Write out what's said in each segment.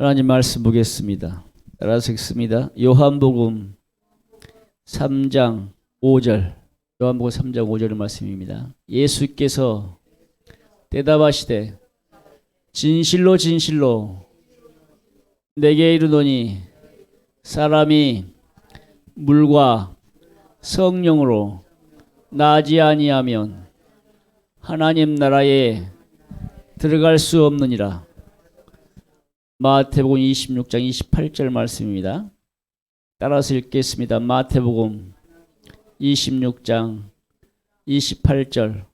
하나님 말씀 보겠습니다. 따라서 읽습니다. 요한복음 3장 5절. 요한복음 3장 5절의 말씀입니다. 예수께서 대답하시되 진실로 진실로 내게 이르노니 사람이 물과 성령으로 나지 아니하면 하나님 나라에 들어갈 수 없느니라. 마태복음 26장 28절 말씀입니다. 따라서 읽겠습니다. 마태복음 26장 28절.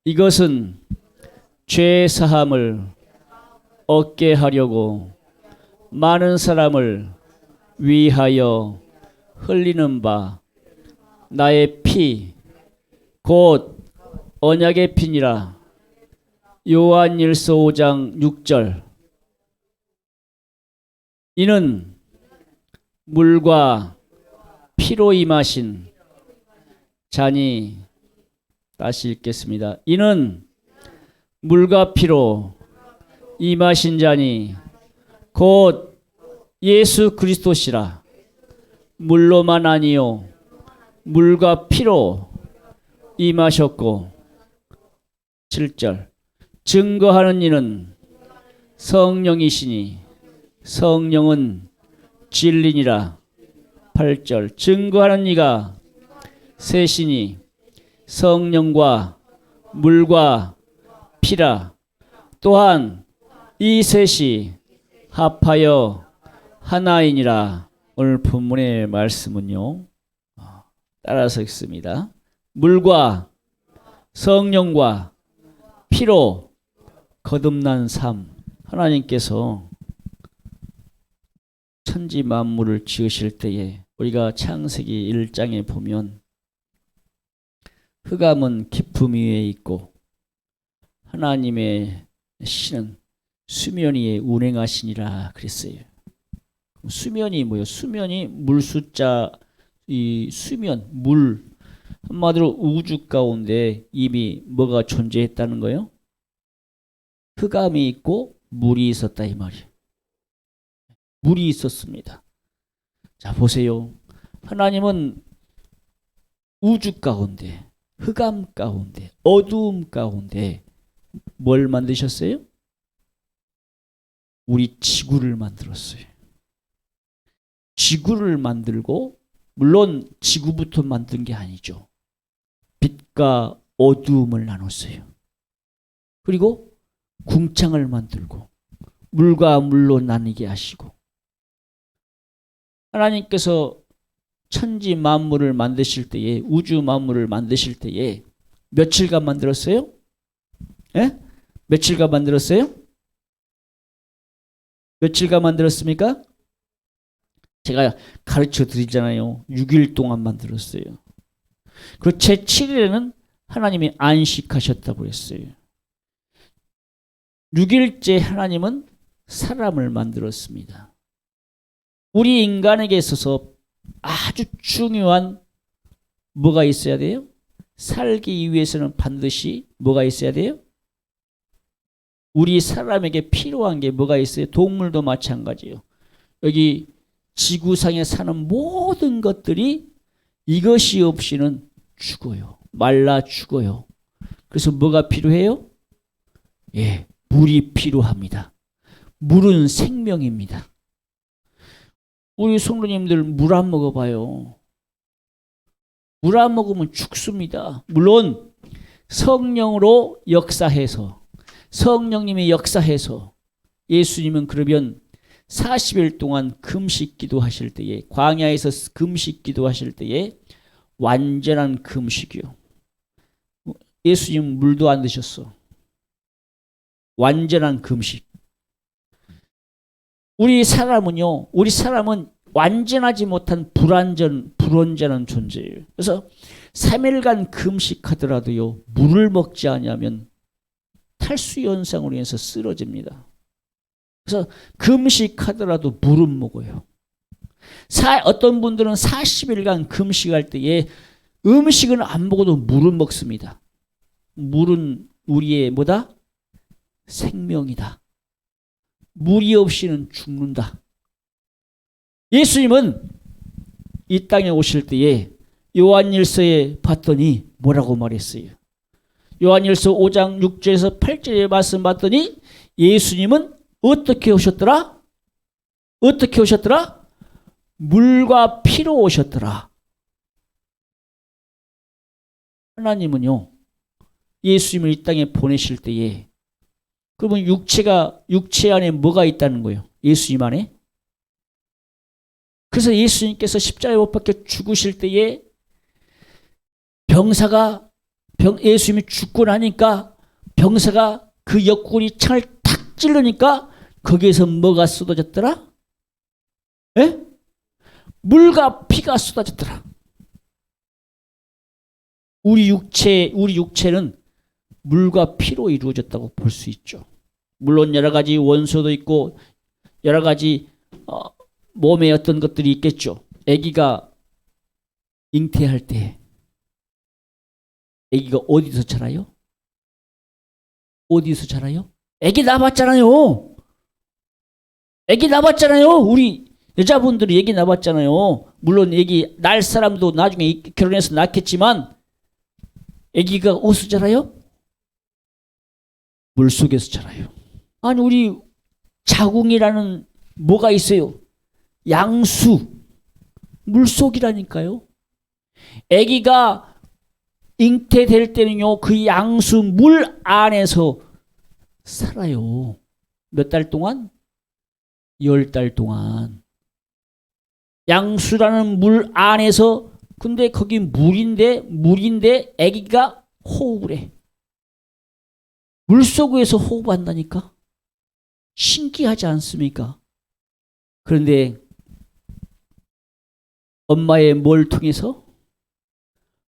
이것은 죄 사함을 얻게 하려고 많은 사람을 위하여 흘리는 바 나의 피 곧 언약의 피니라. 요한일서 5장 6절. 이는 물과 피로 임하신 자니, 다시 읽겠습니다. 이는 물과 피로 임하신 자니 곧 예수 그리스도시라. 물로만 아니요 물과 피로 임하셨고. 7절. 증거하는 이는 성령이시니 성령은 진리니라. 8절. 증거하는 이가 셋이니 성령과 물과 피라. 또한 이 셋이 합하여 하나이니라. 오늘 본문의 말씀은요, 따라서 읽습니다. 물과 성령과 피로 거듭난 삶. 하나님께서 천지 만물을 지으실 때에 우리가 창세기 1장에 보면 흑암은 깊음 위에 있고 하나님의 신은 수면 위에 운행하시니라 그랬어요. 수면이 뭐예요? 수면이 물숫자, 이 수면, 물, 한마디로 우주 가운데 이미 뭐가 존재했다는 거예요? 흑암이 있고 물이 있었다 이 말이에요. 물이 있었습니다. 자, 보세요. 하나님은 우주 가운데, 흑암 가운데, 어두움 가운데 뭘 만드셨어요? 우리 지구를 만들었어요. 지구를 만들고, 물론 지구부터 만든 게 아니죠. 빛과 어두움을 나눴어요. 그리고 궁창을 만들고 물과 물로 나뉘게 하시고, 하나님께서 천지 만물을 만드실 때에, 우주 만물을 만드실 때에 며칠간 만들었어요? 예? 며칠간 만들었어요? 며칠간 만들었습니까? 제가 가르쳐 드리잖아요. 6일 동안 만들었어요. 그리고 제7일에는 하나님이 안식하셨다고 했어요. 6일째 하나님은 사람을 만들었습니다. 우리 인간에게 있어서 아주 중요한 뭐가 있어야 돼요? 살기 위해서는 반드시 뭐가 있어야 돼요? 우리 사람에게 필요한 게 뭐가 있어요? 동물도 마찬가지예요. 여기 지구상에 사는 모든 것들이 이것이 없이는 죽어요. 말라 죽어요. 그래서 뭐가 필요해요? 예, 물이 필요합니다. 물은 생명입니다. 우리 성도님들 물 안 먹어봐요. 물 안 먹으면 죽습니다. 물론 성령으로 역사해서, 성령님이 역사해서, 예수님은 그러면 40일 동안 금식 기도하실 때에, 광야에서 금식 기도하실 때에 완전한 금식이요. 예수님은 물도 안 드셨어. 완전한 금식. 우리 사람은 완전하지 못한 불완전한 존재예요. 그래서 3일간 금식하더라도요, 물을 먹지 않으면 탈수 현상으로 인해서 쓰러집니다. 그래서 금식하더라도 물은 먹어요. 어떤 분들은 40일간 금식할 때에 음식은 안 먹어도 물은 먹습니다. 물은 우리의 뭐다? 생명이다. 무리 없이는 죽는다. 예수님은 이 땅에 오실 때에 요한일서에 봤더니 뭐라고 말했어요? 요한일서 5장 6절에서 8절에 말씀 봤더니 예수님은 어떻게 오셨더라? 어떻게 오셨더라? 물과 피로 오셨더라. 하나님은요, 예수님을 이 땅에 보내실 때에 그러면 육체 안에 뭐가 있다는 거예요? 예수님 안에? 그래서 예수님께서 십자가에 못 박혀 죽으실 때에 예수님이 죽고 나니까 병사가 그 옆구리 창을 탁 찔르니까 거기에서 뭐가 쏟아졌더라? 에? 물과 피가 쏟아졌더라. 우리 육체는 물과 피로 이루어졌다고 볼 수 있죠. 물론 여러 가지 원소도 있고 여러 가지 몸에 어떤 것들이 있겠죠. 아기가 잉태할 때 아기가 어디서 자라요? 어디서 자라요? 아기 낳았잖아요. 아기 낳았잖아요. 우리 여자분들이 아기 낳았잖아요. 물론 아기 낳을 사람도 나중에 결혼해서 낳겠지만 아기가 어디서 자라요? 물속에서 자라요. 아니 우리 자궁이라는 뭐가 있어요? 양수. 물속이라니까요. 아기가 잉태될 때는요, 그 양수 물 안에서 살아요. 몇 달 동안? 10달 동안. 양수라는 물 안에서, 근데 거기 물인데 아기가 호흡을 해. 물속에서 호흡한다니까? 신기하지 않습니까? 그런데 엄마의 뭘 통해서?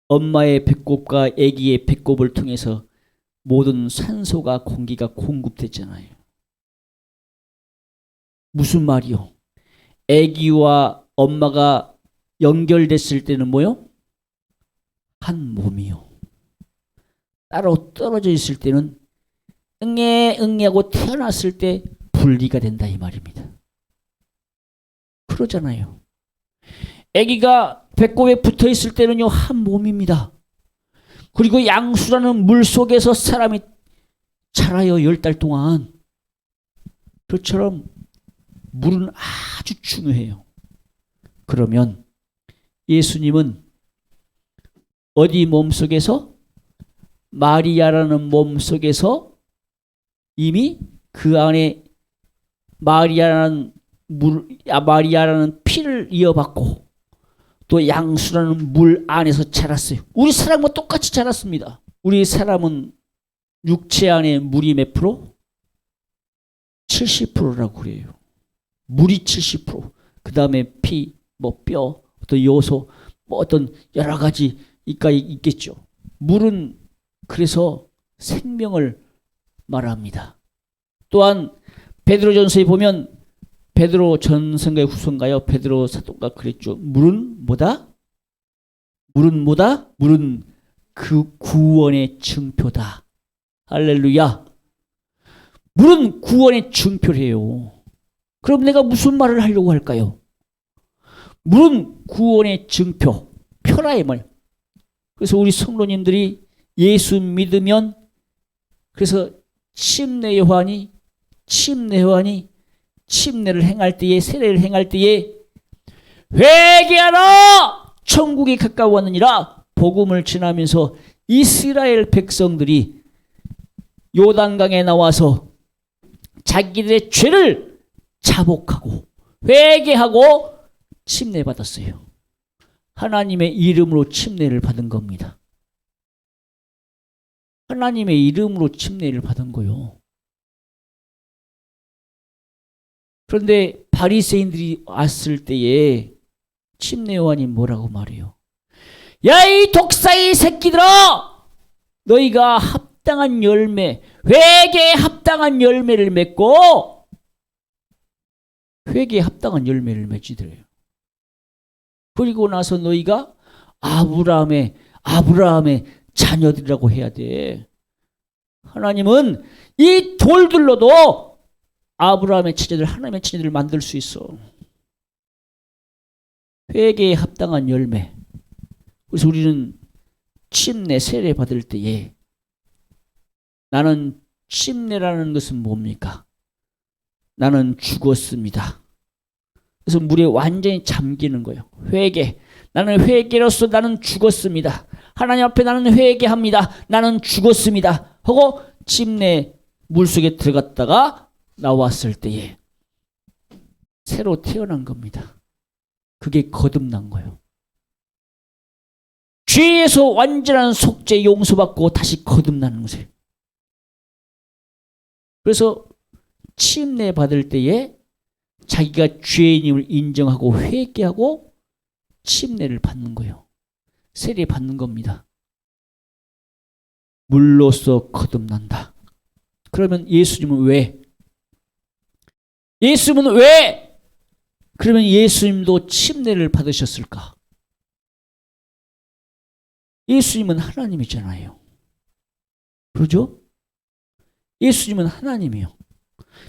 엄마의 배꼽과 아기의 배꼽을 통해서 모든 산소가 공기가 공급됐잖아요. 무슨 말이요? 아기와 엄마가 연결됐을 때는 뭐요? 한 몸이요. 따로 떨어져 있을 때는 응애하고 태어났을 때 분리가 된다 이 말입니다. 그러잖아요. 아기가 배꼽에 붙어 있을 때는요, 한 몸입니다. 그리고 양수라는 물 속에서 사람이 자라요, 10달 동안. 그처럼 물은 아주 중요해요. 그러면 예수님은 어디 몸속에서? 마리아라는 몸속에서 이미 그 안에 마리아라는 피를 이어받고 또 양수라는 물 안에서 자랐어요. 우리 사람과 똑같이 자랐습니다. 우리 사람은 육체 안에 물이 몇 프로? 70%라고 그래요. 물이 70%. 그 다음에 피, 뼈, 어떤 요소, 어떤 여러 가지 있겠죠. 물은 그래서 생명을 말합니다. 또한 베드로전서에 보면 베드로 전서인가요, 후서인가요? 베드로 사도가 그랬죠. 물은 뭐다? 물은 뭐다? 물은 그 구원의 증표다. 할렐루야. 물은 구원의 증표래요. 그럼 내가 무슨 말을 하려고 할까요? 물은 구원의 증표, 표라의 말. 그래서 우리 성도님들이 예수 믿으면 그래서 침례 요한이 침례를 행할 때에, 세례를 행할 때에 회개하라! 천국이 가까웠느니라. 복음을 전하면서 이스라엘 백성들이 요단강에 나와서 자기들의 죄를 자복하고 회개하고 침례받았어요. 하나님의 이름으로 침례를 받은 겁니다. 하나님의 이름으로 침례를 받은 거요. 그런데 바리새인들이 왔을 때에 침례 요한이 뭐라고 말해요? 야, 이 독사의 새끼들아! 너희가 합당한 열매, 회개에 합당한 열매를 맺고 회개에 합당한 열매를 맺지더래요. 그리고 나서 너희가 아브라함의 자녀들이라고 해야 돼. 하나님은 이 돌들로도 아브라함의 체제들, 하나님의 체제들을 만들 수 있어. 회개에 합당한 열매. 그래서 우리는 침례, 세례 받을 때에 나는 침례라는 것은 뭡니까? 나는 죽었습니다. 그래서 물에 완전히 잠기는 거예요. 회개. 나는 회개로서 나는 죽었습니다. 하나님 앞에 나는 회개합니다. 나는 죽었습니다. 하고 침례 물속에 들어갔다가 나왔을 때에 새로 태어난 겁니다. 그게 거듭난 거예요. 죄에서 완전한 속죄 용서받고 다시 거듭나는 거예요. 그래서 침례 받을 때에 자기가 죄인임을 인정하고 회개하고 침례를 받는 거예요. 세례 받는 겁니다. 물로써 거듭난다. 그러면 예수님은 왜? 예수님은 왜? 그러면 예수님도 침례를 받으셨을까? 예수님은 하나님이잖아요. 그러죠? 예수님은 하나님이요.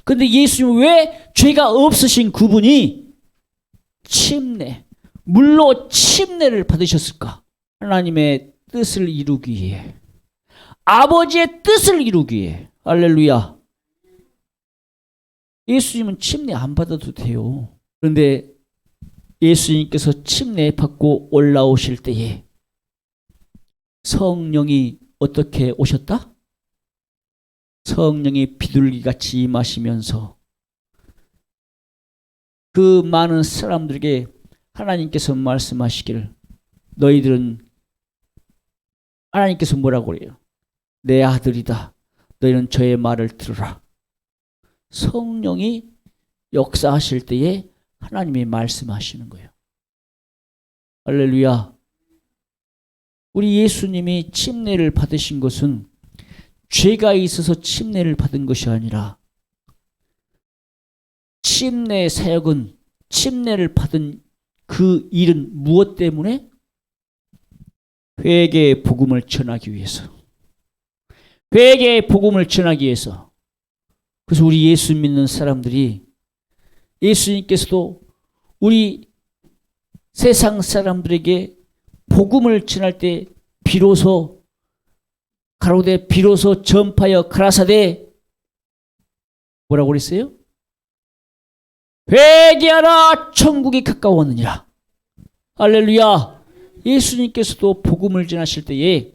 그런데 예수님은 왜 죄가 없으신 그분이 침례, 물로 침례를 받으셨을까? 하나님의 뜻을 이루기 위해, 아버지의 뜻을 이루기 위해. 할렐루야. 예수님은 침례 안 받아도 돼요. 그런데 예수님께서 침례 받고 올라오실 때에 성령이 어떻게 오셨다? 성령이 비둘기같이 임하시면서 그 많은 사람들에게 하나님께서 말씀하시기를, 너희들은, 하나님께서 뭐라고 그래요? 내 아들이다. 너희는 저의 말을 들으라. 성령이 역사하실 때에 하나님이 말씀하시는 거예요. 할렐루야. 우리 예수님이 침례를 받으신 것은 죄가 있어서 침례를 받은 것이 아니라, 침례 사역은, 침례를 받은 그 일은 무엇 때문에? 회개의 복음을 전하기 위해서. 회개의 복음을 전하기 위해서. 그래서 우리 예수 믿는 사람들이, 예수님께서도 우리 세상 사람들에게 복음을 전할 때 비로소, 가로되 비로소 전파하여 가라사대 뭐라고 그랬어요? 회개하라, 천국이 가까웠느니라. 할렐루야. 예수님께서도 복음을 전하실 때에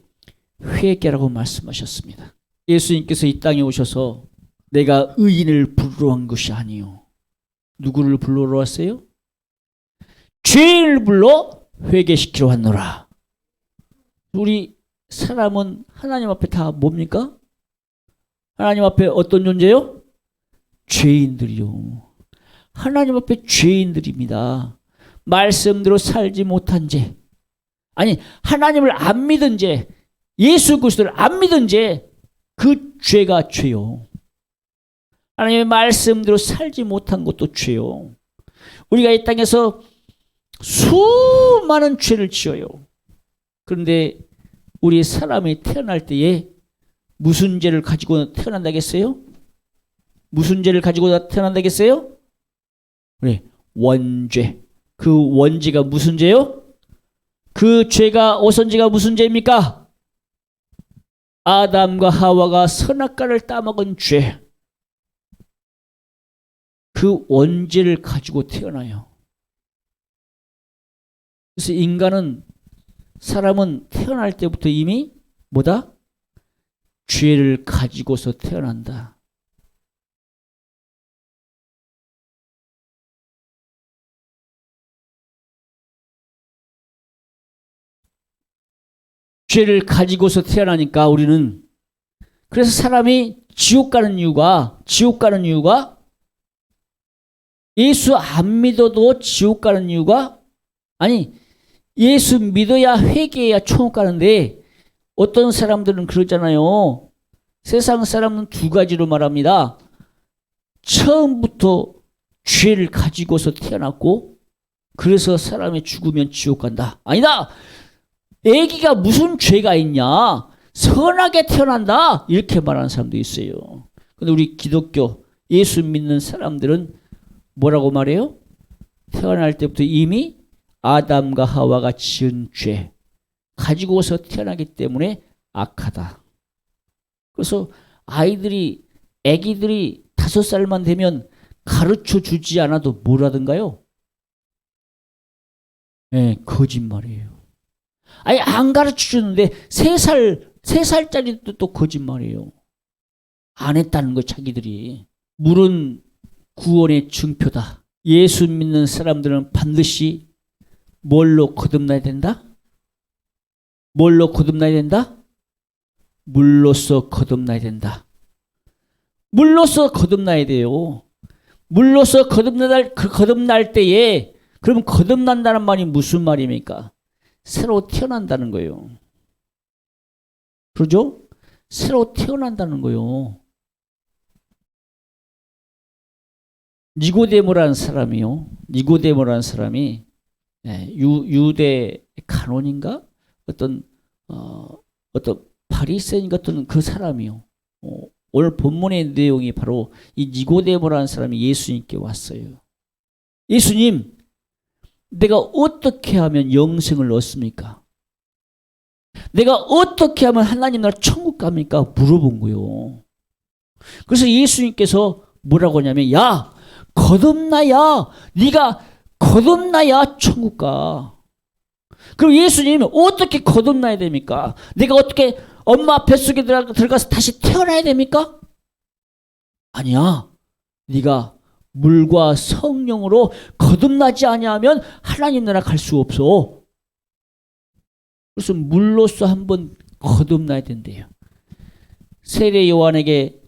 회개라고 말씀하셨습니다. 예수님께서 이 땅에 오셔서 내가 의인을 부르러 온 것이 아니요. 누구를 부르러 왔어요? 죄인을 불러 회개시키러 왔노라. 우리 사람은 하나님 앞에 다 뭡니까? 하나님 앞에 어떤 존재요? 죄인들이요. 하나님 앞에 죄인들입니다. 말씀대로 살지 못한 죄, 아니 하나님을 안 믿은 죄, 예수 그리스도를 안 믿은 죄, 그 죄가 죄요. 하나님의 말씀대로 살지 못한 것도 죄요. 우리가 이 땅에서 수많은 죄를 지어요. 그런데 우리 사람이 태어날 때에 무슨 죄를 가지고 태어난다겠어요? 무슨 죄를 가지고 태어난다겠어요? 그래, 원죄. 그 원죄가 무슨 죄요? 그 죄가, 오선죄가 무슨 죄입니까? 아담과 하와가 선악과를 따먹은 죄. 그 원죄를 가지고 태어나요. 그래서 인간은, 사람은 태어날 때부터 이미 뭐다? 죄를 가지고서 태어난다. 죄를 가지고서 태어나니까 우리는, 그래서 사람이 지옥 가는 이유가 예수 안 믿어도 지옥 가는 이유가, 아니 예수 믿어야 회개해야 천국 가는데, 어떤 사람들은 그러잖아요. 세상 사람은 두 가지로 말합니다. 처음부터 죄를 가지고서 태어났고 그래서 사람이 죽으면 지옥 간다. 아니다. 애기가 무슨 죄가 있냐, 선하게 태어난다, 이렇게 말하는 사람도 있어요. 근데 우리 기독교 예수 믿는 사람들은 뭐라고 말해요? 태어날 때부터 이미 아담과 하와가 지은 죄 가지고서 태어나기 때문에 악하다. 그래서 아기들이 5살만 되면 가르쳐 주지 않아도 뭘 하던가요? 네, 거짓말이에요. 아니, 안 가르쳐 주는데 3살짜리도 또 거짓말이에요. 안 했다는 거 자기들이. 물은 구원의 증표다. 예수 믿는 사람들은 반드시 뭘로 거듭나야 된다? 뭘로 거듭나야 된다? 물로서 거듭나야 된다. 물로서 거듭나야 돼요. 물로서 거듭날 때에, 그러면 거듭난다는 말이 무슨 말입니까? 새로 태어난다는 거예요. 그러죠? 새로 태어난다는 거예요. 니고데모라는 사람이 유대 간원인가? 어떤 바리새인 같은 그 사람이요. 오늘 본문의 내용이 바로 이 니고데모라는 사람이 예수님께 왔어요. 예수님, 내가 어떻게 하면 영생을 얻습니까? 내가 어떻게 하면 하나님 나라 천국 갑니까? 물어본 거예요. 그래서 예수님께서 뭐라고 하냐면, 야, 거듭나야, 네가 거듭나야 천국 가. 그럼 예수님은 어떻게 거듭나야 됩니까? 내가 어떻게 엄마 뱃속에 들어가서 다시 태어나야 됩니까? 아니야. 네가 물과 성령으로 거듭나지 아니하면 하나님 나라 갈 수 없어. 그래서 물로서 한번 거듭나야 된대요. 침례 요한에게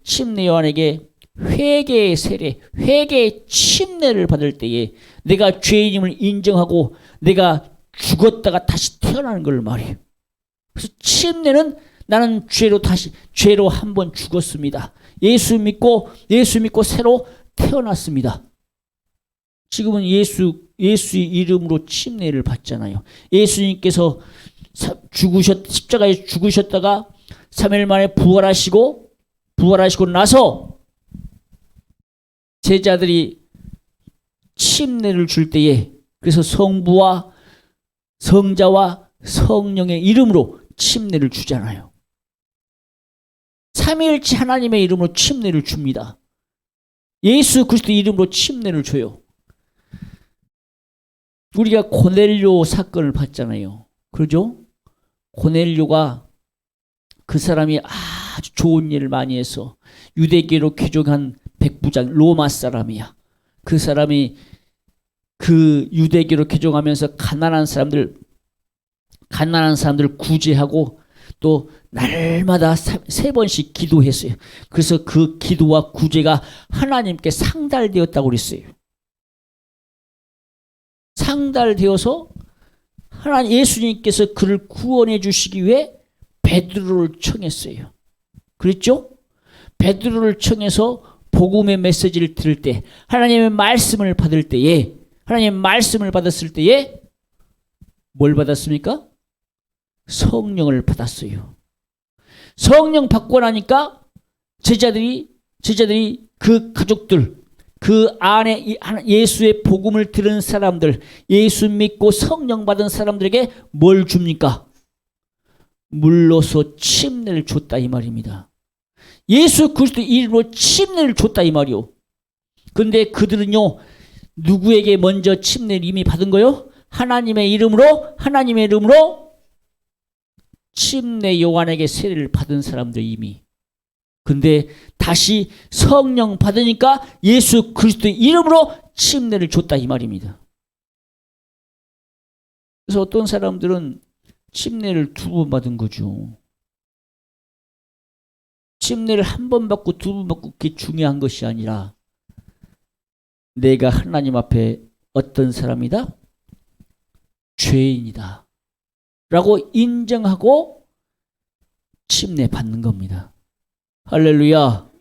회개의 세례, 회개의 침례를 받을 때에 내가 죄인임을 인정하고 내가 죽었다가 다시 태어나는 걸 말해요. 그래서 침례는 나는 죄로 한번 죽었습니다. 예수 믿고 새로 태어났습니다. 지금은 예수의 이름으로 침례를 받잖아요. 예수님께서 십자가에 죽으셨다가 3일 만에 부활하시고 나서 제자들이 침례를 줄 때에, 그래서 성부와 성자와 성령의 이름으로 침례를 주잖아요. 삼위일체 하나님의 이름으로 침례를 줍니다. 예수 그리스도의 이름으로 침례를 줘요. 우리가 고넬료 사건을 봤잖아요. 그러죠? 고넬료가 그 사람이 아주 좋은 일을 많이 해서 유대계로 귀족한 백부장 로마 사람이야. 그 사람이 그 유대계로 귀족하면서 가난한 사람들 구제하고 또 날마다 3번씩 기도했어요. 그래서 그 기도와 구제가 하나님께 상달되었다고 그랬어요. 상달되어서 예수님께서 그를 구원해 주시기 위해 베드로를 청했어요. 그랬죠? 베드로를 청해서 복음의 메시지를 들을 때, 하나님의 말씀을 받았을 때에 뭘 받았습니까? 성령을 받았어요. 성령 받고 나니까 제자들이 그 가족들, 그 안에 예수의 복음을 들은 사람들, 예수 믿고 성령 받은 사람들에게 뭘 줍니까? 물로서 침례를 줬다 이 말입니다. 예수 그리스도 이름으로 침례를 줬다 이 말이요. 근데 그들은요, 누구에게 먼저 침례를 이미 받은 거요? 하나님의 이름으로 침례 요한에게 세례를 받은 사람들 이미. 근데 다시 성령 받으니까 예수 그리스도의 이름으로 침례를 줬다 이 말입니다. 그래서 어떤 사람들은 침례를 2번 받은 거죠. 침례를 1번 받고 2번 받고 그게 중요한 것이 아니라 내가 하나님 앞에 어떤 사람이다? 죄인이다 라고 인정하고 침례 받는 겁니다. 할렐루야.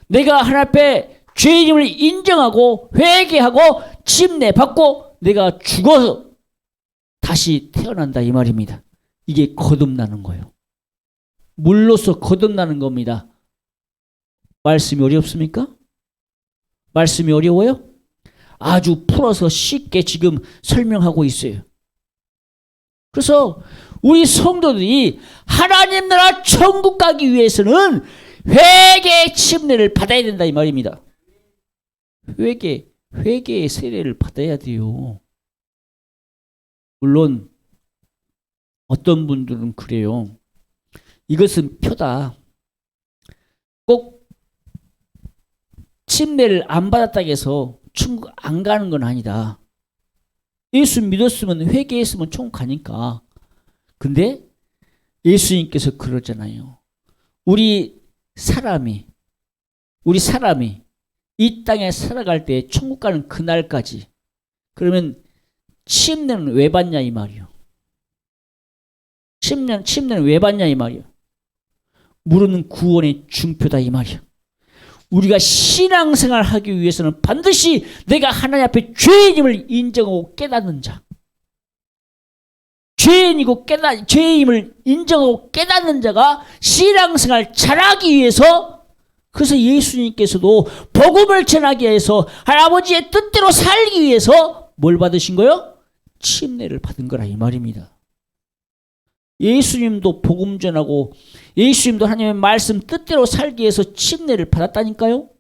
내가 하나님 앞에 죄인임을 인정하고 회개하고 침례 받고 내가 죽어서 다시 태어난다 이 말입니다. 이게 거듭나는 거예요. 물로서 거듭나는 겁니다. 말씀이 어렵습니까? 말씀이 어려워요? 아주 풀어서 쉽게 지금 설명하고 있어요. 그래서 우리 성도들이 하나님 나라 천국 가기 위해서는 회개의 침례를 받아야 된다 이 말입니다. 회개의 세례를 받아야 돼요. 물론 어떤 분들은 그래요. 이것은 표다. 꼭 침례를 안 받았다고 해서 천국 안 가는 건 아니다. 예수 믿었으면 회개했으면 천국 가니까. 근데 예수님께서 그러잖아요. 우리 사람이 이 땅에 살아갈 때 천국 가는 그날까지 그러면 침례는 왜 받냐 이 말이요. 침례는 왜 받냐 이 말이요. 물은 구원의 증표다 이 말이요. 우리가 신앙생활 하기 위해서는 반드시 내가 하나님 앞에 죄인임을 인정하고 깨닫는 자. 죄인임을 인정하고 깨닫는 자가 신앙생활 잘하기 위해서, 그래서 예수님께서도 복음을 전하기 위해서 할아버지의 뜻대로 살기 위해서 뭘 받으신 거요? 침례를 받은 거라 이 말입니다. 예수님도 복음 전하고 예수님도 하나님의 말씀 뜻대로 살기 위해서 침례를 받았다니까요.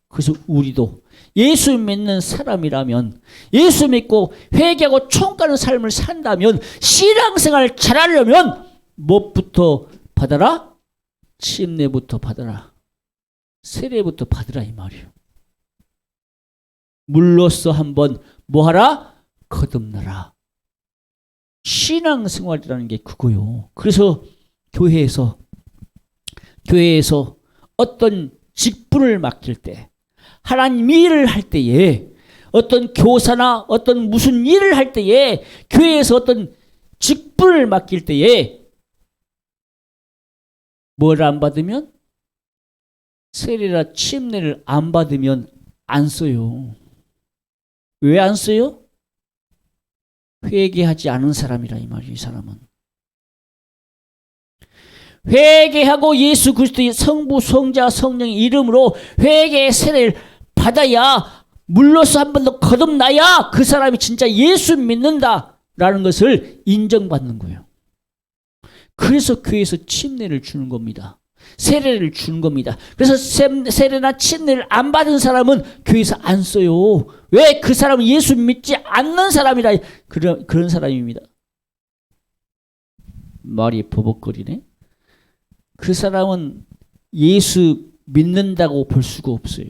그래서 우리도 예수 믿는 사람이라면, 예수 믿고 회개하고 천국 가는 삶을 산다면, 신앙생활을 잘하려면 무엇부터 받아라? 침례부터 받아라. 세례부터 받으라 이 말이에요. 물로써 한번 뭐하라? 거듭나라. 신앙생활이라는 게 그거요. 그래서 교회에서 어떤 직분을 맡길 때, 하나님 일을 할 때에, 어떤 교사나 어떤 무슨 일을 할 때에, 교회에서 어떤 직분을 맡길 때에 뭘 안 받으면, 세례나 침례를 안 받으면 안 써요. 왜 안 써요? 회개하지 않은 사람이라 이 말이에요. 이 사람은 회개하고 예수 그리스도의 성부 성자 성령의 이름으로 회개의 세례를 받아야, 물로서 한 번 더 거듭나야 그 사람이 진짜 예수 믿는다라는 것을 인정받는 거예요. 그래서 교회에서 침례를 주는 겁니다. 세례를 주는 겁니다. 그래서 세례나 침례를 안 받은 사람은 교회에서 안 써요. 왜? 그 사람은 예수 믿지 않는 사람이라, 그런 사람입니다. 말이 버벅거리네. 그 사람은 예수 믿는다고 볼 수가 없어요.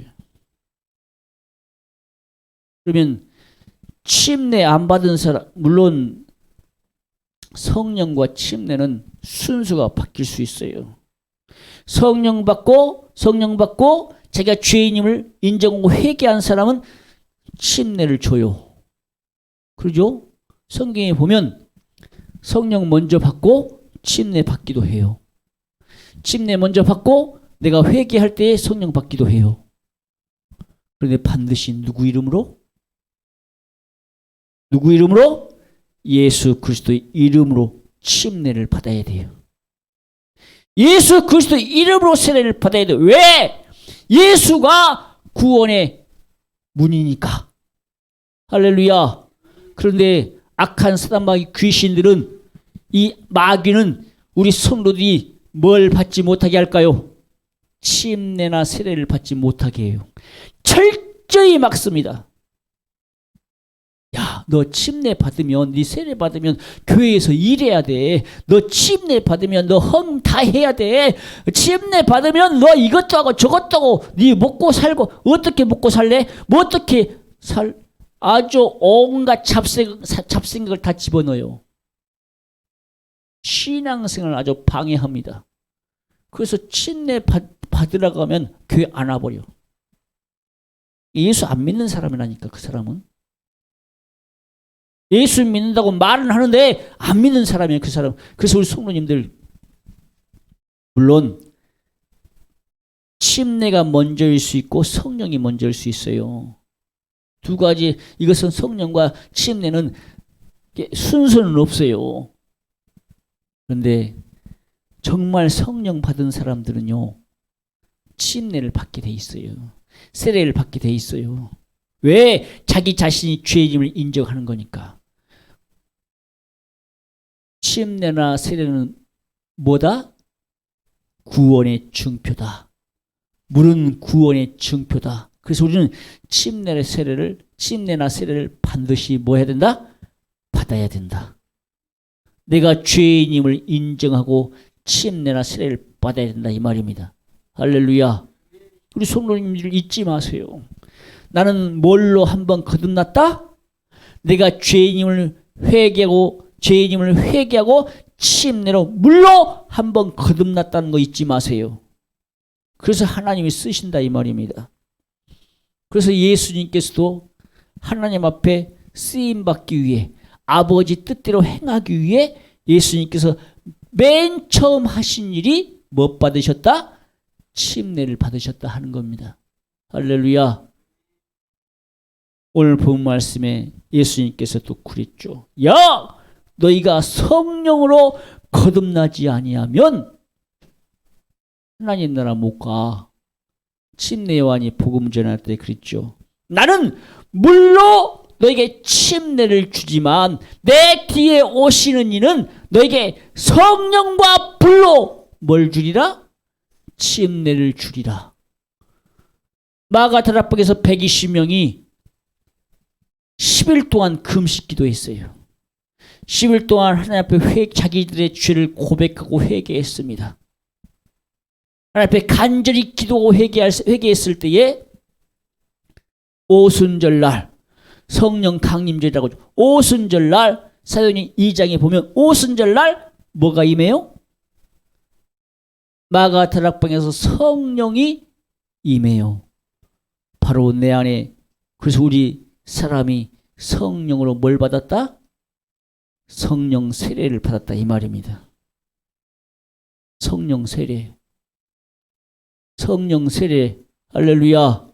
그러면 침례 안 받은 사람, 물론 성령과 침례는 순서가 바뀔 수 있어요. 성령 받고 자기가 죄인임을 인정하고 회개한 사람은 침례를 줘요. 그러죠? 성경에 보면 성령 먼저 받고 침례 받기도 해요. 침례 먼저 받고 내가 회개할 때에 성령 받기도 해요. 그런데 반드시 누구 이름으로? 예수 그리스도의 이름으로 침례를 받아야 돼요. 예수 그리스도의 이름으로 세례를 받아야 돼요. 왜? 예수가 구원의 문이니까. 할렐루야. 그런데 악한 사단 마귀 귀신들은, 이 마귀는 우리 성도들이 뭘 받지 못하게 할까요? 침례나 세례를 받지 못하게 해요. 철저히 막습니다. 야, 너 침례 받으면, 네 세례 받으면 교회에서 일해야 돼. 너 침례 받으면 너 헌금 다 해야 돼. 침례 받으면 너 이것도 하고 저것도 하고, 네 먹고 살고, 어떻게 먹고 살래? 뭐 어떻게 아주 온갖 잡생각을 다 집어넣어요. 신앙생활을 아주 방해합니다. 그래서 침례 받으라고 하면 교회 안 와버려. 예수 안 믿는 사람이라니까. 그 사람은 예수 믿는다고 말은 하는데 안 믿는 사람이에요. 그 사람. 그래서 우리 성도님들, 물론 침례가 먼저일 수 있고 성령이 먼저일 수 있어요. 두 가지, 이것은 성령과 침례는 순서는 없어요. 그런데 정말 성령 받은 사람들은요, 침례를 받게 돼 있어요. 세례를 받게 돼 있어요. 왜? 자기 자신이 죄인임을 인정하는 거니까. 침례나 세례는 뭐다? 구원의 증표다. 물은 구원의 증표다. 그래서 우리는 침례나 세례를 반드시 뭐 해야 된다? 받아야 된다. 내가 죄인임을 인정하고 침례나 세례를 받아야 된다 이 말입니다. 할렐루야. 우리 성도님들 잊지 마세요. 나는 뭘로 한번 거듭났다? 내가 죄인임을 회개하고 침례로 물로 한번 거듭났다는 거 잊지 마세요. 그래서 하나님이 쓰신다 이 말입니다. 그래서 예수님께서도 하나님 앞에 쓰임받기 위해 아버지 뜻대로 행하기 위해 예수님께서 맨 처음 하신 일이 뭐 받으셨다? 침례를 받으셨다 하는 겁니다. 할렐루야. 오늘 본 말씀에 예수님께서 또 그랬죠. 야! 너희가 성령으로 거듭나지 아니하면 하나님 나라 못 가. 침례 요한이 복음 전할 때 그랬죠. 나는 물로 너에게 침례를 주지만 내 뒤에 오시는 이는 너에게 성령과 불로 뭘 주리라? 침례를 주리라. 마가다락방에서 120명이 10일 동안 금식 기도했어요. 10일 동안 하나님 앞에 자기들의 죄를 고백하고 회개했습니다. 하나님 앞에 간절히 기도하고 회개했을 때에 오순절날 성령 강림절이라고 하죠. 오순절날 사도행전 2장에 보면 오순절날 뭐가 임해요? 마가다락방에서 성령이 임해요. 바로 내 안에. 그래서 우리 사람이 성령으로 뭘 받았다? 성령 세례를 받았다 이 말입니다. 성령 세례. 성령 세례. 할렐루야.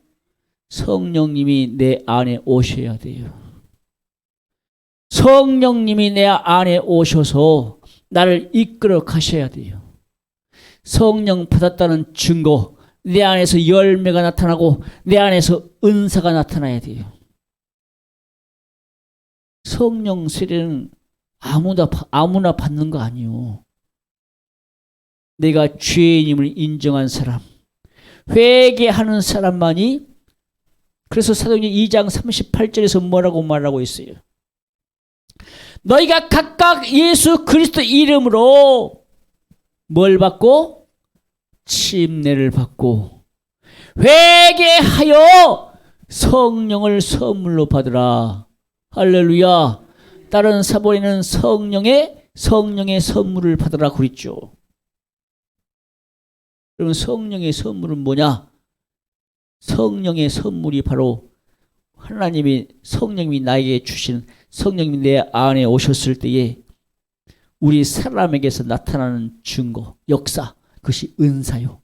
성령님이 내 안에 오셔야 돼요. 성령님이 내 안에 오셔서 나를 이끌어 가셔야 돼요. 성령 받았다는 증거, 내 안에서 열매가 나타나고 내 안에서 은사가 나타나야 돼요. 성령 세례는 아무나 받는 거 아니요. 내가 죄인임을 인정한 사람, 회개하는 사람만이. 그래서 사도행전 2장 38절에서 뭐라고 말하고 있어요? 너희가 각각 예수 그리스도 이름으로 뭘 받고? 침례를 받고 회개하여 성령을 선물로 받으라. 할렐루야. 다른 사본에는 성령의 선물을 받으라 그랬죠. 그럼 성령의 선물은 뭐냐? 성령의 선물이 바로 성령님이 나에게 주신, 성령님이 내 안에 오셨을 때에 우리 사람에게서 나타나는 증거, 역사, 그것이 은사요.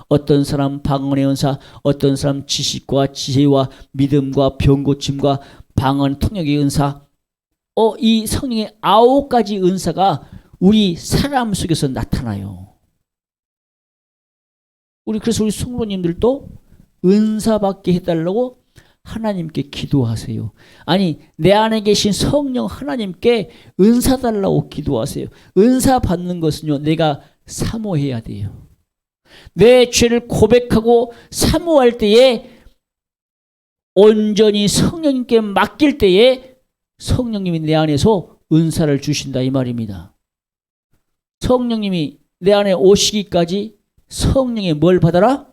어떤 사람 방언의 은사, 어떤 사람 지식과 지혜와 믿음과 병고침과 방언 통역의 은사, 이 성령의 9가지 은사가 우리 사람 속에서 나타나요. 그래서 우리 성도님들도 은사 받게 해달라고 하나님께 기도하세요. 아니, 내 안에 계신 성령 하나님께 은사 달라고 기도하세요. 은사 받는 것은요, 내가 사모해야 돼요. 내 죄를 고백하고 사모할 때에 온전히 성령님께 맡길 때에 성령님이 내 안에서 은사를 주신다 이 말입니다. 성령님이 내 안에 오시기까지 성령의 뭘 받아라?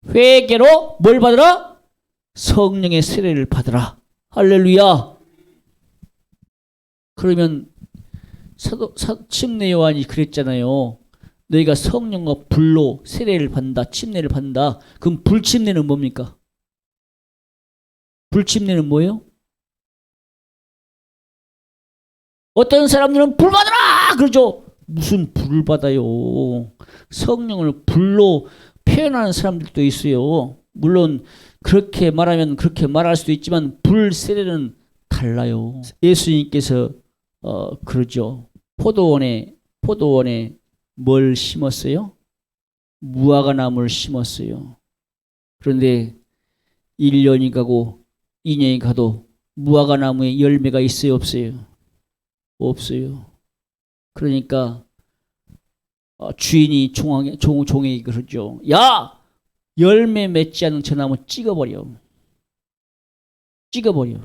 회개로 뭘 받으라? 성령의 세례를 받으라. 할렐루야. 그러면 침례 요한이 그랬잖아요. 너희가 성령과 불로 세례를 받는다, 침례를 받는다. 그럼 불침례는 뭡니까? 불침례는 뭐예요? 어떤 사람들은 불 받아라 그러죠. 무슨 불을 받아요? 성령을 불로 표현하는 사람들도 있어요. 물론 그렇게 말하면 그렇게 말할 수도 있지만 불 세례는 달라요. 예수님께서 그러죠. 포도원에 뭘 심었어요? 무화과 나무를 심었어요. 그런데 1년이 가고 2년이 가도 무화과 나무에 열매가 있어요, 없어요? 없어요. 그러니까 주인이 종에게 그러죠. 야! 열매 맺지 않는 저 나무 찍어버려. 찍어버려.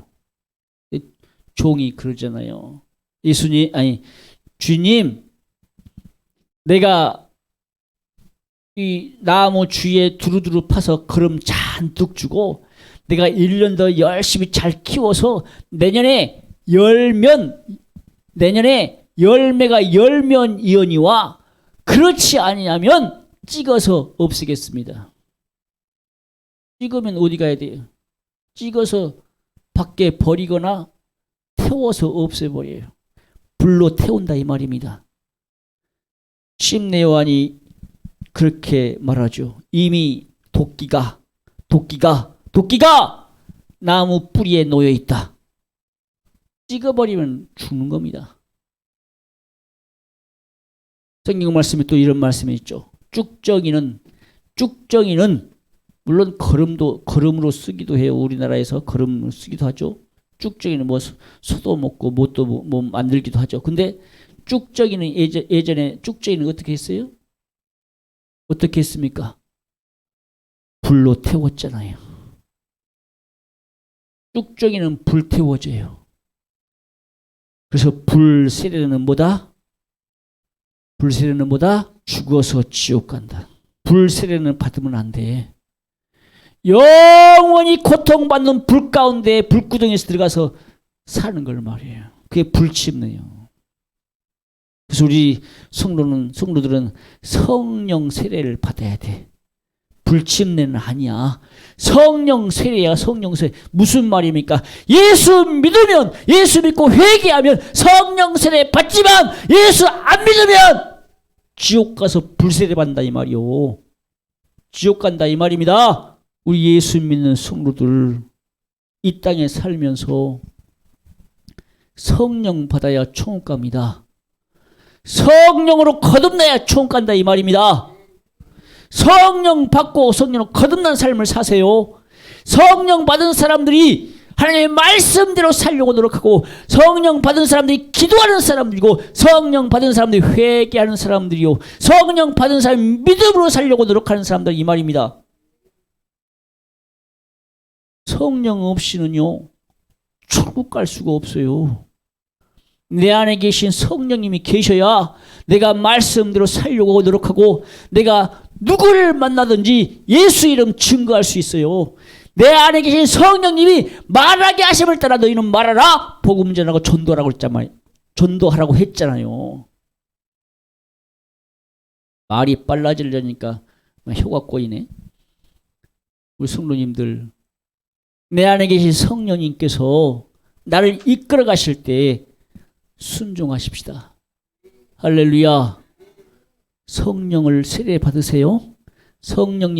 종이 그러잖아요. 주님, 내가 이 나무 주위에 두루두루 파서 거름 잔뜩 주고 내가 1년 더 열심히 잘 키워서 내년에 열매가 열면 이언이와 그렇지 아니하면 찍어서 없애겠습니다. 찍으면 어디 가야 돼요? 찍어서 밖에 버리거나 태워서 없애버려요. 불로 태운다 이 말입니다. 심내요한이 그렇게 말하죠. 이미 도끼가 나무 뿌리에 놓여 있다. 찍어버리면 죽는 겁니다. 성경 말씀에 또 이런 말씀이 있죠. 쭉정이는 물론 거름으로 쓰기도 해요. 우리나라에서 거름으로 쓰기도 하죠. 쭉정이는 뭐 소도 먹고 뭣도 뭐 만들기도 하죠. 근데 쭉정이는 예전에 쭉정이는 어떻게 했어요? 어떻게 했습니까? 불로 태웠잖아요. 쭉정이는 불 태워져요. 그래서 불 세례는 뭐다? 죽어서 지옥 간다. 불 세례는 받으면 안 돼. 영원히 고통받는 불 가운데 불구덩이에서 들어가서 사는 걸 말이에요. 그게 불침례예요. 그래서 우리 성도들은 성령 세례를 받아야 돼. 불침례는 아니야. 성령 세례야. 성령 세례. 무슨 말입니까? 예수 믿고 회개하면 성령 세례 받지만 예수 안 믿으면 지옥 가서 불세례 받는다 이 말이요. 지옥 간다 이 말입니다. 우리 예수 믿는 성도들 이 땅에 살면서 성령 받아야 천국 갑니다. 성령으로 거듭나야 천국 간다 이 말입니다. 성령 받고 성령으로 거듭난 삶을 사세요. 성령 받은 사람들이 하나님의 말씀대로 살려고 노력하고 성령 받은 사람들이 기도하는 사람들이고 성령 받은 사람들이 회개하는 사람들이요. 성령 받은 사람이 믿음으로 살려고 노력하는 사람들 이 말입니다. 성령 없이는요. 천국 갈 수가 없어요. 내 안에 계신 성령님이 계셔야 내가 말씀대로 살려고 노력하고 내가 누구를 만나든지 예수 이름 증거할 수 있어요. 내 안에 계신 성령님이 말하게 하심을 따라 너희는 말하라. 복음 전하고 전도하라고 했잖아요. 말이 빨라지려니까 혀가 꼬이네. 우리 성도님들 내 안에 계신 성령님께서 나를 이끌어 가실 때 순종하십시다. 할렐루야. 성령을 세례 받으세요. 성령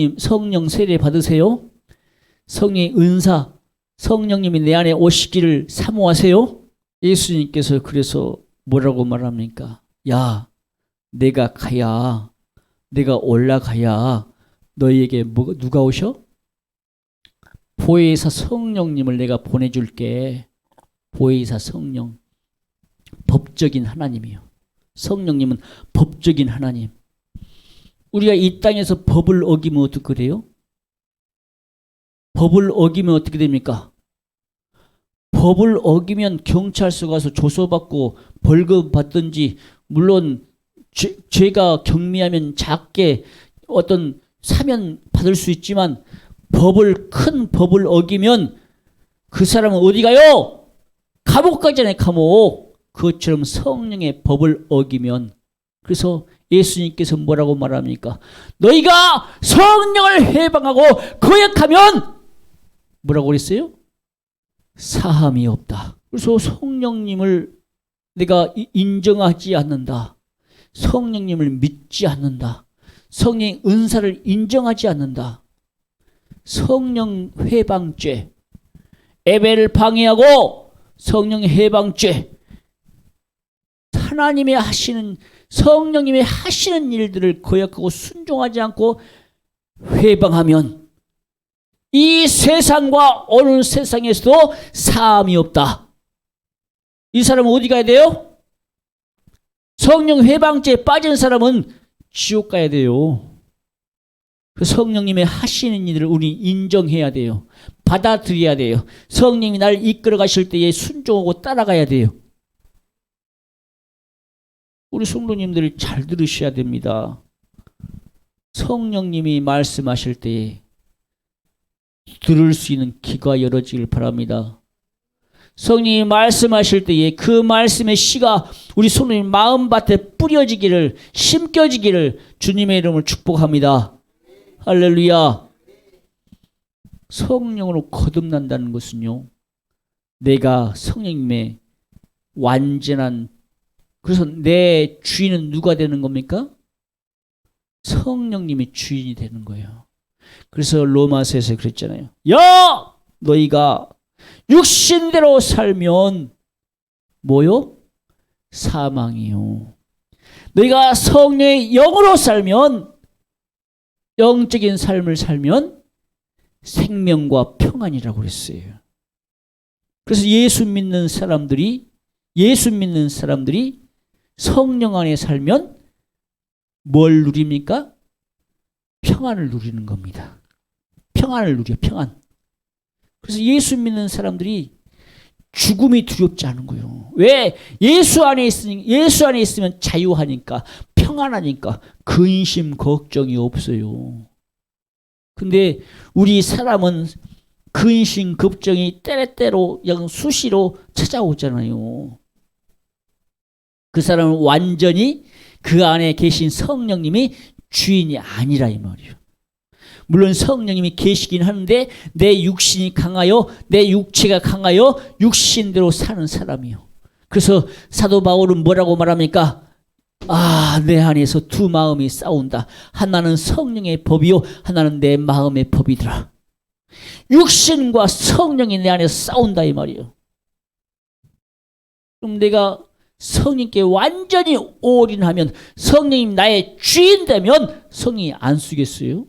세례 받으세요. 성령의 은사, 성령님이 내 안에 오시기를 사모하세요. 예수님께서 그래서 뭐라고 말합니까? 야, 내가 올라가야 너희에게 누가 오셔? 보혜사 성령님을 내가 보내줄게. 보혜사 성령. 법적인 하나님이요. 성령님은 법적인 하나님. 우리가 이 땅에서 법을 어기면 어떻게 그래요? 법을 어기면 어떻게 됩니까? 법을 어기면 경찰서 가서 조서받고 벌금 받든지 물론 죄가 경미하면 작게 어떤 사면 받을 수 있지만 큰 법을 어기면 그 사람은 어디 가요? 감옥 가잖아요. 감옥. 그것처럼 성령의 법을 어기면 그래서 예수님께서 뭐라고 말합니까? 너희가 성령을 해방하고 거역하면 뭐라고 그랬어요? 사함이 없다. 그래서 성령님을 내가 인정하지 않는다. 성령님을 믿지 않는다. 성령의 은사를 인정하지 않는다. 성령 해방죄, 예배를 방해하고 성령 해방죄, 하나님의 성령님의 하시는 일들을 거역하고 순종하지 않고 회방하면 이 세상과 어느 세상에서도 사함이 없다. 이 사람은 어디 가야 돼요? 성령 회방죄에 빠진 사람은 지옥 가야 돼요. 그 성령님의 하시는 일을 우리 인정해야 돼요. 받아들여야 돼요. 성령님이 나를 이끌어 가실 때에 순종하고 따라가야 돼요. 우리 성도님들 잘 들으셔야 됩니다. 성령님이 말씀하실 때에 들을 수 있는 귀가 열어지길 바랍니다. 성령이 말씀하실 때에 그 말씀의 씨가 우리 성도님 마음밭에 뿌려지기를, 심겨지기를 주님의 이름으로 축복합니다. 할렐루야. 성령으로 거듭난다는 것은요, 내가 성령님의 완전한, 그래서 내 주인은 누가 되는 겁니까? 성령님이 주인이 되는 거예요. 그래서 로마서에서 그랬잖아요. 야! 너희가 육신대로 살면 뭐요? 사망이요. 너희가 성령의 영으로 살면, 영적인 삶을 살면 생명과 평안이라고 그랬어요. 그래서 예수 믿는 사람들이 성령 안에 살면 뭘 누립니까? 평안을 누리는 겁니다. 평안을 누려, 평안. 그래서 예수 믿는 사람들이 죽음이 두렵지 않은 거예요. 왜? 예수 안에 있으면 자유하니까, 평안하니까 근심, 걱정이 없어요. 근데 우리 사람은 근심, 걱정이 때때로 그냥 수시로 찾아오잖아요. 그 사람은 완전히 그 안에 계신 성령님이 주인이 아니라 이 말이에요. 물론 성령님이 계시긴 하는데 내 육신이 강하여, 내 육체가 강하여 육신대로 사는 사람이요. 그래서 사도 바울은 뭐라고 말합니까? 내 안에서 두 마음이 싸운다. 하나는 성령의 법이요, 하나는 내 마음의 법이더라. 육신과 성령이 내 안에서 싸운다 이 말이에요. 그럼 내가 성령께 완전히 올인하면, 성령님 나의 주인 되면 성령이 안 쓰겠어요?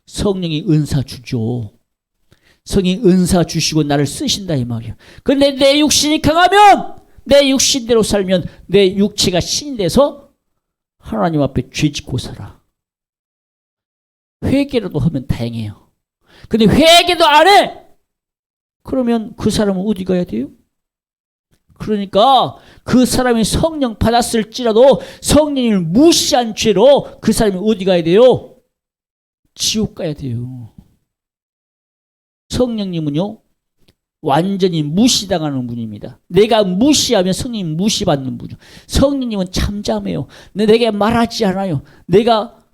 성령이 은사 주죠. 성령이 은사 주시고 나를 쓰신다 이 말이에요. 그런데 내 육신이 강하면, 내 육신대로 살면 내 육체가 신이 돼서 하나님 앞에 죄짓고 살아. 회개라도 하면 다행이에요. 근데 회개도 안 해! 그러면 그 사람은 어디 가야 돼요? 그러니까 그 사람이 성령 받았을지라도 성령을 무시한 죄로 그 사람이 어디 가야 돼요? 지옥 가야 돼요. 성령님은요, 완전히 무시당하는 분입니다. 내가 무시하면 성령님 무시받는 분이요. 성령님은 잠잠해요. 내게 말하지 않아요.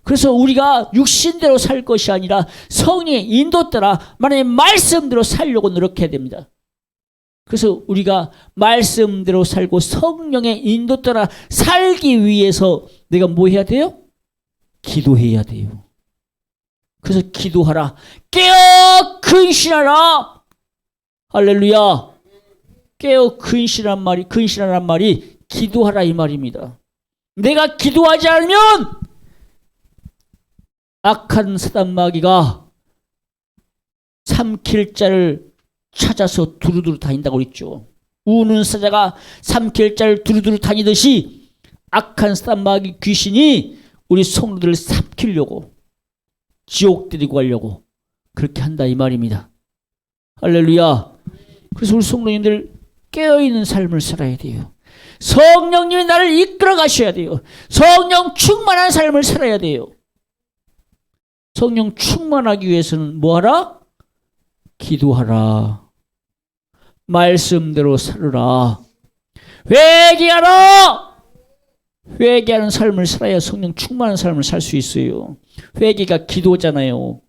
그래서 우리가 육신대로 살 것이 아니라 성령의 인도 따라 만약에 말씀대로 살려고 노력해야 됩니다. 그래서 우리가 말씀대로 살고 성령의 인도 따라 살기 위해서 내가 뭐 해야 돼요? 기도해야 돼요. 그래서 기도하라. 깨어 근신하라. 할렐루야. 깨어 근신하란 말이 기도하라 이 말입니다. 내가 기도하지 않으면 악한 사단 마귀가 삼킬 자를 찾아서 두루두루 다닌다고 그랬죠. 우는 사자가 삼킬 자를 두루두루 다니듯이 악한 사단 마귀 귀신이 우리 성도들을 삼키려고, 지옥 데리고 가려고 그렇게 한다 이 말입니다. 할렐루야. 그래서 우리 성도님들 깨어있는 삶을 살아야 돼요. 성령님이 나를 이끌어 가셔야 돼요. 성령 충만한 삶을 살아야 돼요. 성령 충만하기 위해서는 뭐하라? 기도하라. 말씀대로 살으라. 회개하라. 회개하는 삶을 살아야 성령 충만한 삶을 살 수 있어요. 회개가 기도잖아요.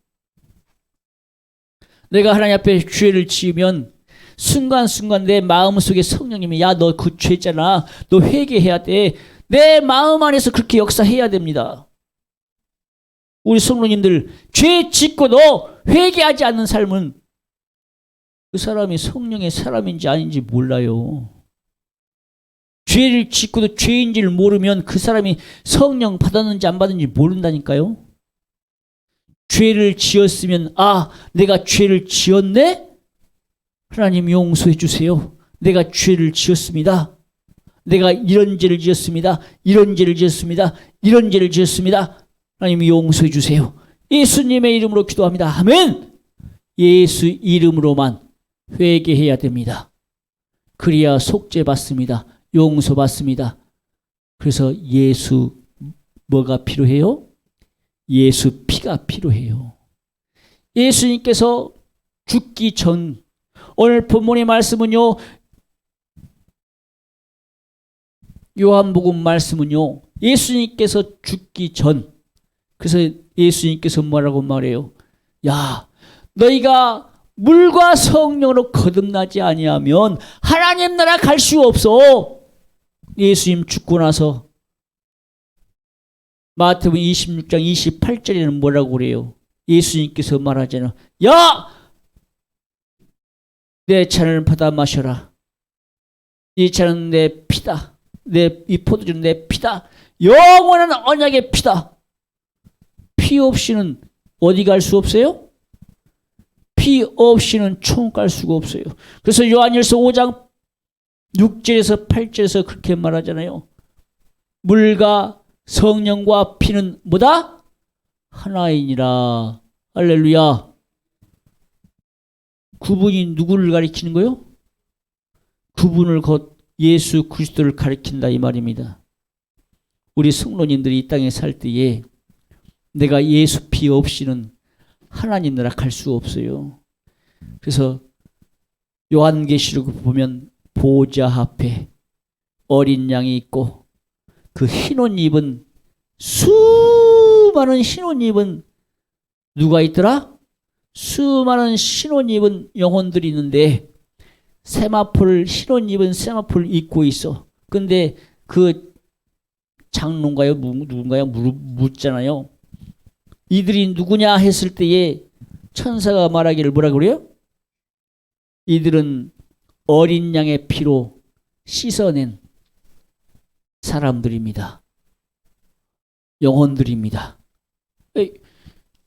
내가 하나님 앞에 죄를 지으면 순간순간 내 마음속에 성령님이 야, 너 그 죄잖아. 너 회개해야 돼. 내 마음 안에서 그렇게 역사해야 됩니다. 우리 성도님들 죄 짓고도 회개하지 않는 삶은 그 사람이 성령의 사람인지 아닌지 몰라요. 죄를 짓고도 죄인지를 모르면 그 사람이 성령 받았는지 안 받았는지 모른다니까요. 죄를 지었으면 내가 죄를 지었네? 하나님 용서해 주세요. 내가 죄를 지었습니다. 내가 이런 죄를 지었습니다. 이런 죄를 지었습니다. 이런 죄를 지었습니다. 하나님 용서해 주세요. 예수님의 이름으로 기도합니다. 아멘. 예수 이름으로만 회개해야 됩니다. 그래야 속죄받습니다. 용서받습니다. 그래서 예수 뭐가 필요해요? 예수 피가 필요해요. 예수님께서 죽기 전, 오늘 본문의 말씀은요, 요한복음 말씀은요, 예수님께서 죽기 전, 그래서 예수님께서 뭐라고 말해요? 야, 너희가 물과 성령으로 거듭나지 아니하면 하나님 나라 갈 수 없어. 예수님 죽고 나서 마태복음 26장 28절에는 뭐라고 그래요? 예수님께서 말하잖아요. 야! 내 잔을 받아 마셔라. 이 잔은 내 피다. 이 포도주는 내 피다. 영원한 언약의 피다. 피 없이는 어디 갈 수 없어요? 피 없이는 천국 갈 수가 없어요. 그래서 요한일서 5장 6절에서 8절에서 그렇게 말하잖아요. 물과 성령과 피는 뭐다? 하나이니라. 할렐루야. 그분이 누구를 가리키는 거요? 그분을 곧 예수 그리스도를 가리킨다 이 말입니다. 우리 성도님들이 이 땅에 살 때에 내가 예수 피 없이는 하나님 나라 갈 수 없어요. 그래서 요한계시록 보면 보좌 앞에 어린 양이 있고 그 흰옷 입은 수많은 흰옷 입은 누가 있더라? 수많은 흰옷 입은 영혼들이 있는데 세마포를 흰옷 입은 세마포를 입고 있어. 근데 그 장로인가요? 누군가요? 묻잖아요. 이들이 누구냐 했을 때에 천사가 말하기를 뭐라 그래요? 이들은 어린 양의 피로 씻어낸 사람들입니다. 영혼들입니다.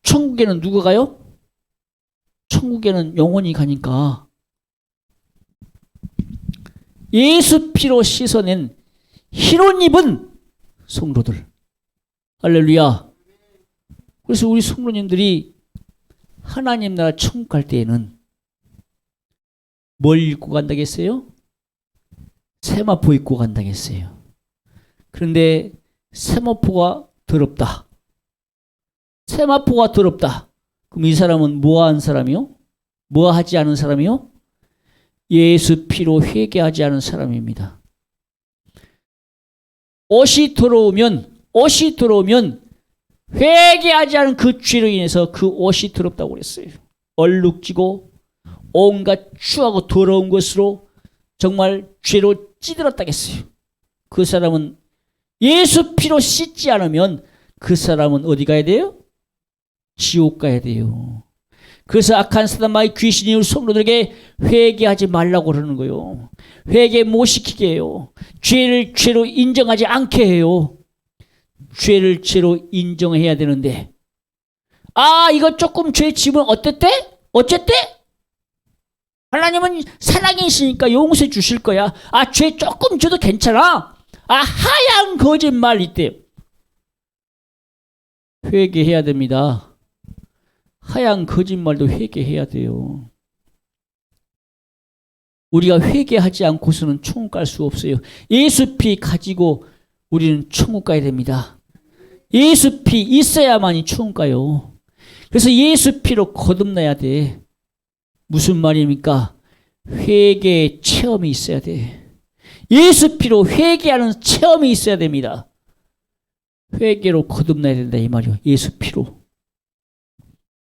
천국에는 누가 가요? 천국에는 영혼이 가니까 예수 피로 씻어낸 흰옷 입은 성도들. 할렐루야. 그래서 우리 성도님들이 하나님 나라 천국 갈 때에는 뭘 입고 간다겠어요? 세마포 입고 간다겠어요. 그런데 세마포가 더럽다. 세마포가 더럽다. 그럼 이 사람은 뭐 한 사람이요? 뭐 하지 않은 사람이요? 예수 피로 회개하지 않은 사람입니다. 옷이 더러우면 회개하지 않은 그 죄로 인해서 그 옷이 더럽다고 그랬어요. 얼룩지고 온갖 추하고 더러운 것으로 정말 죄로 찌들었다고 했어요. 그 사람은 예수 피로 씻지 않으면 그 사람은 어디 가야 돼요? 지옥 가야 돼요. 그래서 악한 사단마의 귀신이 우리 성도들에게 회개하지 말라고 그러는 거예요. 회개 못 시키게 해요. 죄를 죄로 인정하지 않게 해요. 죄를 죄로 인정해야 되는데 이거 조금 죄 지으면 어쨌대? 하나님은 사랑이시니까 용서해 주실 거야. 죄 조금 줘도 괜찮아. 하얀 거짓말 이때 회개해야 됩니다. 하얀 거짓말도 회개해야 돼요. 우리가 회개하지 않고서는 천국 갈 수 없어요. 예수 피 가지고 우리는 천국 가야 됩니다. 예수 피 있어야만이 천국 가요. 그래서 예수 피로 거듭나야 돼. 무슨 말입니까? 회개의 체험이 있어야 돼. 예수 피로 회개하는 체험이 있어야 됩니다. 회개로 거듭나야 된다 이 말이요. 예수 피로.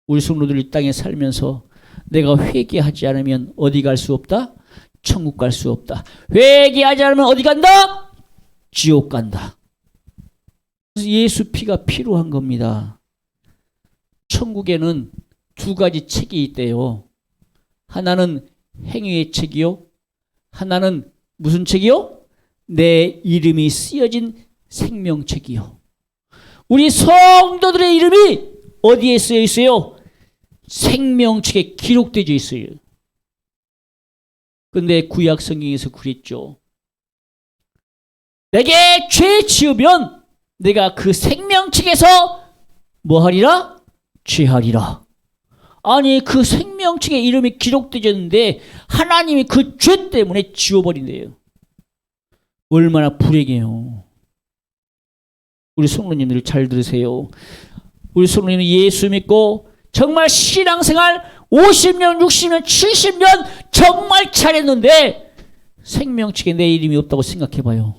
우리 성도들 이 땅에 살면서 내가 회개하지 않으면 어디 갈 수 없다? 천국 갈 수 없다. 회개하지 않으면 어디 간다? 지옥 간다. 그래서 예수 피가 필요한 겁니다. 천국에는 두 가지 책이 있대요. 하나는 행위의 책이요. 하나는 무슨 책이요? 내 이름이 쓰여진 생명책이요. 우리 성도들의 이름이 어디에 쓰여 있어요? 생명책에 기록되어 있어요. 근데 구약 성경에서 그랬죠. 내게 죄 지으면 내가 그 생명책에서 뭐 하리라? 죄하리라. 아니 그 생명책에 이름이 기록되어 있는데 하나님이 그 죄 때문에 지워버린대요. 얼마나 불행해요. 우리 성도님들 잘 들으세요. 우리 성도님은 예수 믿고 정말 신앙생활 50년, 60년, 70년 정말 잘했는데 생명책에 내 이름이 없다고 생각해봐요.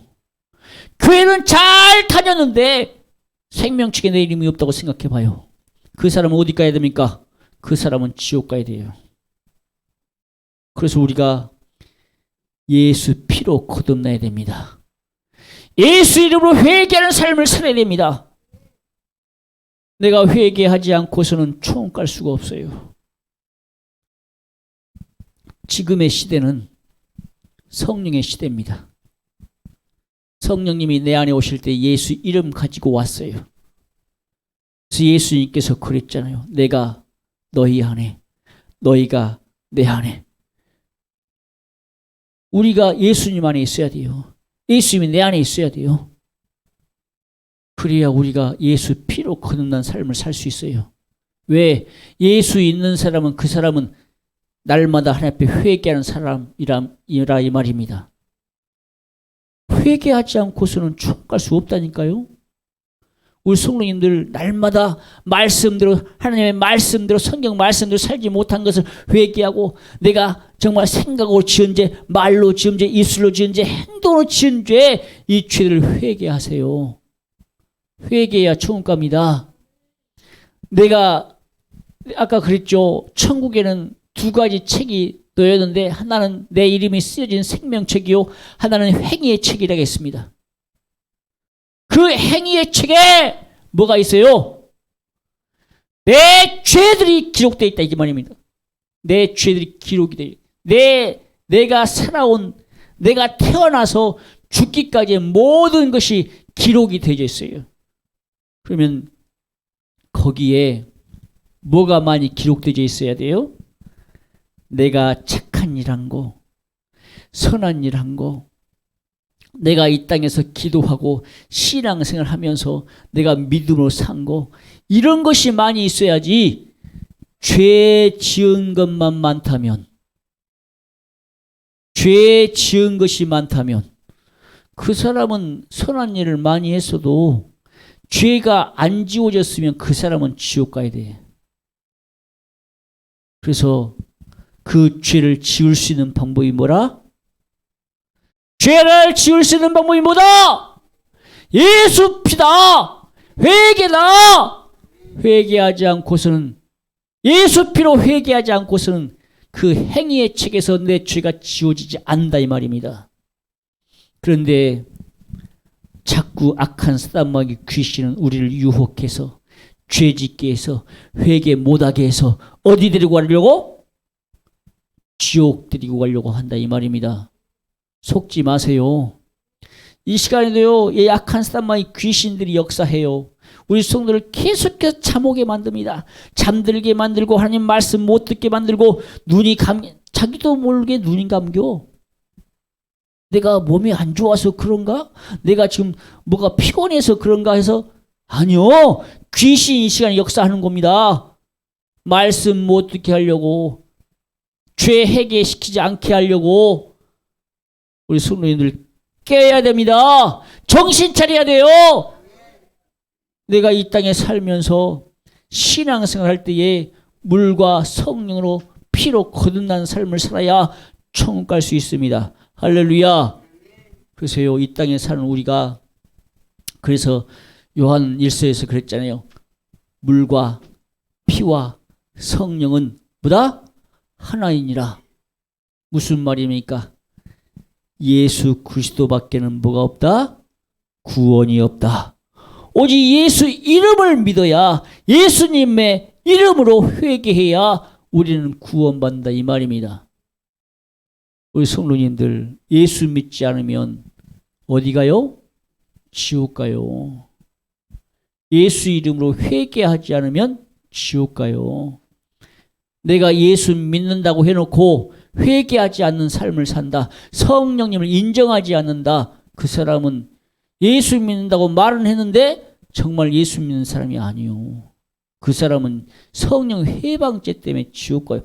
교회는 잘 다녔는데 생명책에 내 이름이 없다고 생각해봐요. 그 사람은 어디 가야 됩니까? 그 사람은 지옥 가야 돼요. 그래서 우리가 예수 피로 거듭나야 됩니다. 예수 이름으로 회개하는 삶을 살아야 됩니다. 내가 회개하지 않고서는 총 깔 수가 없어요. 지금의 시대는 성령의 시대입니다. 성령님이 내 안에 오실 때 예수 이름 가지고 왔어요. 그래서 예수님께서 그랬잖아요. 내가 너희 안에, 너희가 내 안에. 우리가 예수님 안에 있어야 돼요. 예수님이 내 안에 있어야 돼요. 그래야 우리가 예수 피로 거듭난 삶을 살 수 있어요. 왜? 예수 있는 사람은 그 사람은 날마다 하나님 앞에 회개하는 사람이라 이 말입니다. 회개하지 않고서는 총 갈 수 없다니까요. 우리 성도님들 날마다 말씀대로 하나님의 말씀대로 성경 말씀대로 살지 못한 것을 회개하고 내가 정말 생각으로 지은 죄, 말로 지은 죄, 입술로 지은 죄, 행동으로 지은 죄, 이 죄를 회개하세요. 회개해야 천국 갑니다. 내가 아까 그랬죠. 천국에는 두 가지 책이 놓였는데 하나는 내 이름이 쓰여진 생명책이요, 하나는 행위의 책이라고 했습니다. 그 행위의 책에 뭐가 있어요? 내 죄들이 기록되어 있다 이 말입니다. 내 죄들이 기록이 되어 내가 살아온, 내가 태어나서 죽기까지의 모든 것이 기록이 되어 있어요. 그러면 거기에 뭐가 많이 기록되어 있어야 돼요? 내가 착한 일 한 거, 선한 일 한 거, 내가 이 땅에서 기도하고 신앙생활 하면서 내가 믿음으로 산 거, 이런 것이 많이 있어야지. 죄 지은 것만 많다면, 죄 지은 것이 많다면 그 사람은 선한 일을 많이 했어도 죄가 안 지워졌으면 그 사람은 지옥 가야 돼. 그래서 그 죄를 지울 수 있는 방법이 뭐라? 죄를 지울 수 있는 방법이 뭐다? 예수 피다. 회개다. 회개하지 않고서는, 예수 피로 회개하지 않고서는 그 행위의 책에서 내 죄가 지워지지 않는다 이 말입니다. 그런데 자꾸 악한 사단마귀 귀신은 우리를 유혹해서 죄짓게 해서 회개 못하게 해서 어디 데리고 가려고? 지옥 데리고 가려고 한다 이 말입니다. 속지 마세요. 이 시간에도요, 이 악한 사단마귀 귀신들이 역사해요. 우리 성도를 계속해서 잠오게 만듭니다. 잠들게 만들고 하나님 말씀 못 듣게 만들고 자기도 모르게 눈이 감겨. 내가 몸이 안 좋아서 그런가? 내가 지금 뭐가 피곤해서 그런가 해서 아니요. 귀신이 이 시간에 역사하는 겁니다. 말씀 못 듣게 하려고, 죄 해결시키지 않게 하려고 우리 성도님들 깨야 됩니다. 정신 차려야 돼요. 내가 이 땅에 살면서 신앙생활 할 때에 물과 성령으로 피로 거듭난 삶을 살아야 천국 갈 수 있습니다. 할렐루야. 그래서요, 이 땅에 사는 우리가, 그래서 요한 1서에서 그랬잖아요. 물과 피와 성령은 뭐다? 하나이니라. 무슨 말입니까? 예수 그리스도밖에는 뭐가 없다? 구원이 없다. 오직 예수 이름을 믿어야, 예수님의 이름으로 회개해야 우리는 구원받는다 이 말입니다. 우리 성도님들, 예수 믿지 않으면 어디 가요? 지옥 가요. 예수 이름으로 회개하지 않으면 지옥 가요. 내가 예수 믿는다고 해놓고 회개하지 않는 삶을 산다. 성령님을 인정하지 않는다. 그 사람은 예수 믿는다고 말은 했는데 정말 예수 믿는 사람이 아니요. 그 사람은 성령 해방죄 때문에 지옥 가요.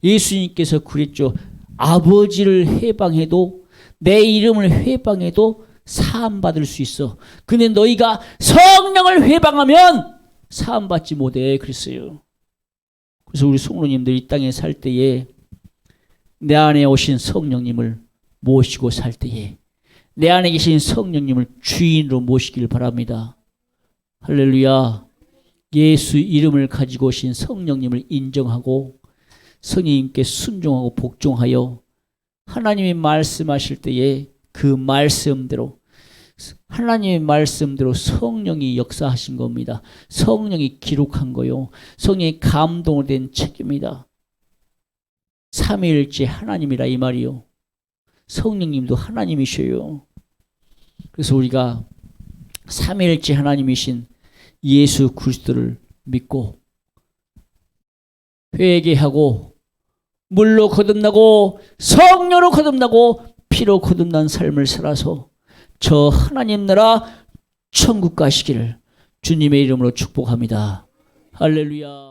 예수님께서 그랬죠. 아버지를 해방해도 내 이름을 해방해도 사함받을 수 있어. 근데 너희가 성령을 해방하면 사함받지 못해. 그랬어요. 그래서 우리 성도님들 이 땅에 살 때에 내 안에 오신 성령님을 모시고 살 때에 내 안에 계신 성령님을 주인으로 모시길 바랍니다. 할렐루야. 예수 이름을 가지고 오신 성령님을 인정하고 성령님께 순종하고 복종하여 하나님이 말씀하실 때에 그 말씀대로 하나님의 말씀대로 성령이 역사하신 겁니다. 성령이 기록한 거요. 성령이 감동으로 된 책입니다. 삼위일체 하나님이라 이 말이요. 성령님도 하나님이셔요. 그래서 우리가 삼위일체 하나님이신 예수 그리스도를 믿고 회개하고 물로 거듭나고 성령으로 거듭나고 피로 거듭난 삶을 살아서 저 하나님 나라 천국 가시기를 주님의 이름으로 축복합니다. 할렐루야.